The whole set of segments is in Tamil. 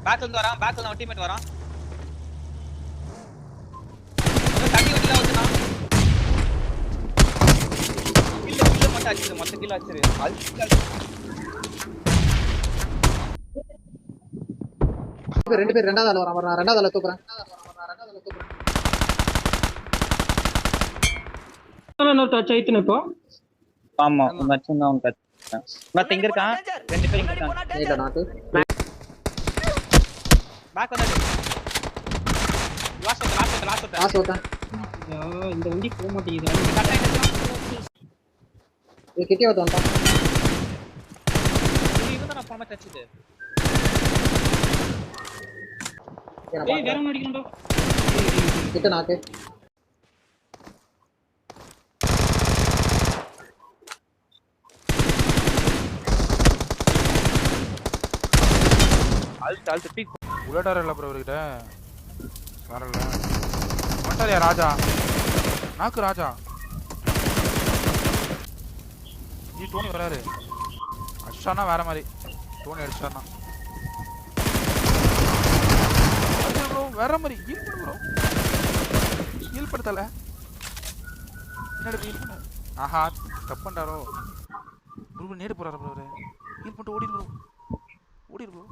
பேக்ல இருந்து வரான், பேக்ல நம்ம டீம்மேட் வரான். தண்ணி வண்டில வந்துனா. கில்ல மட்டும் அடிச்சிரு, மொத்த கில்ல அடிச்சிரு. ரெண்டு பேர் ரெண்டாவது ஆள வரான். ரெண்டாவது ஆள தூக்குறேன். இன்னொரு டச் ஆயிட்டு இப்போ. ஆமா, மச்சம் தான் கட். மத்த எங்க இருக்கான்? ரெண்டு பேர் இங்க இருக்காங்க. நீங்க நாக்கு. பேக் வந்தாரு. Last okay. இந்த வண்டி போக மாட்டேங்குது. கட் ஆயிடுச்சு. இது கிட்டே வந்தான். இவன் தான் போன டச் இது. ஏய் வேற ஒன்னு அடிக்கணும்டா. கிட்ட நாக்கு. அல்ட் பீக் புல்லட்டார் இல்ல ப்ரோ இவர்கிட்ட வரல. மாட்டாரியா ராஜா? நாக்கு ராஜா. நீ டோனி வராரு. அடிச்சானா வேற மாதிரி. டோனி அடிச்சானா ப்ரோ வேற மாதிரி. ஹீல் பண்ணு ப்ரோ. ஹீல் படுத்தல. என்னடா ஹீல் பண்ணு. ஆஹா தப்பு பண்ணாரோ. ப்ரோ நேடு போறாரு ப்ரோ அவரு. ஹீல் பண்ணிட்டு ஓடிடு ப்ரோ. ஓடிடு ப்ரோ.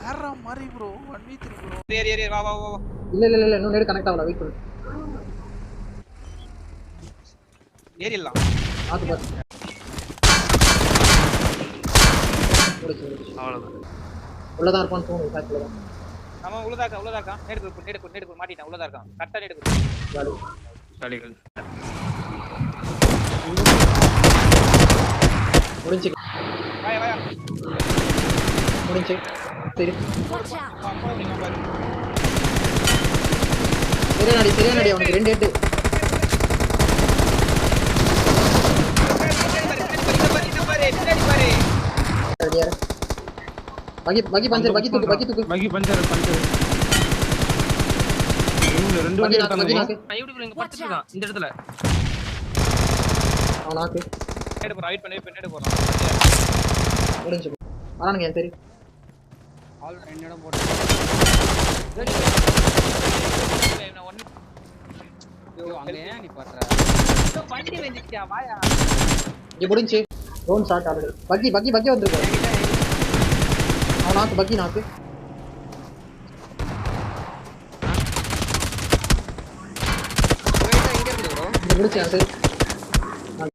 வேற மாதிரி ப்ரோ. 1v3 bro. ஏறி வா வா வா. இல்ல இன்னும் நேடு கனெக்ட் ஆகல. வெயிட் பண்ணு. ஏறிடலாம். நாக்கு பாரு. அவ்வளவுதான். உள்ளதான் இருப்பான்னு தோணுது. பேக்ல தான். நம்ம உள்ளதாக்கா. நேடு மாட்டிட்டான். உள்ளதா இருக்கான். கரெக்டா நேடு. சாலிகள். முடிஞ்சு. வாயா. முடிஞ்சு. சரி. சரியா நடி அவனுக்கு 2 ஹெட். ரெடியா? பகி பஞ்சர். பகி தூக்கு. மகி பஞ்சர். இவங்க ரெண்டு வண்டி இருக்காங்க. ஐடி ப்ரோ இங்க படுத்துட்டு இருக்கான் இந்த இடத்துல. அவன் நாக்கு. நேடு போறா. வெயிட் பண்ணி நேடு போறான். முடிஞ்சு. வரானுங்க சரி. ஆல் என்னிடம் போட்டு. நான் ஒன்னு அங்க ஏன் நீ பண்ற? வண்டி வெஞ்சிட்டியா வாயா. இங்க முடிஞ்சு. Drone shot already. பக்கி வந்திருக்கு. அவன் நாக்கு. பக்கி நாக்கு. இங்க இருக்கு ப்ரோ. முடிச்சேன் சரி.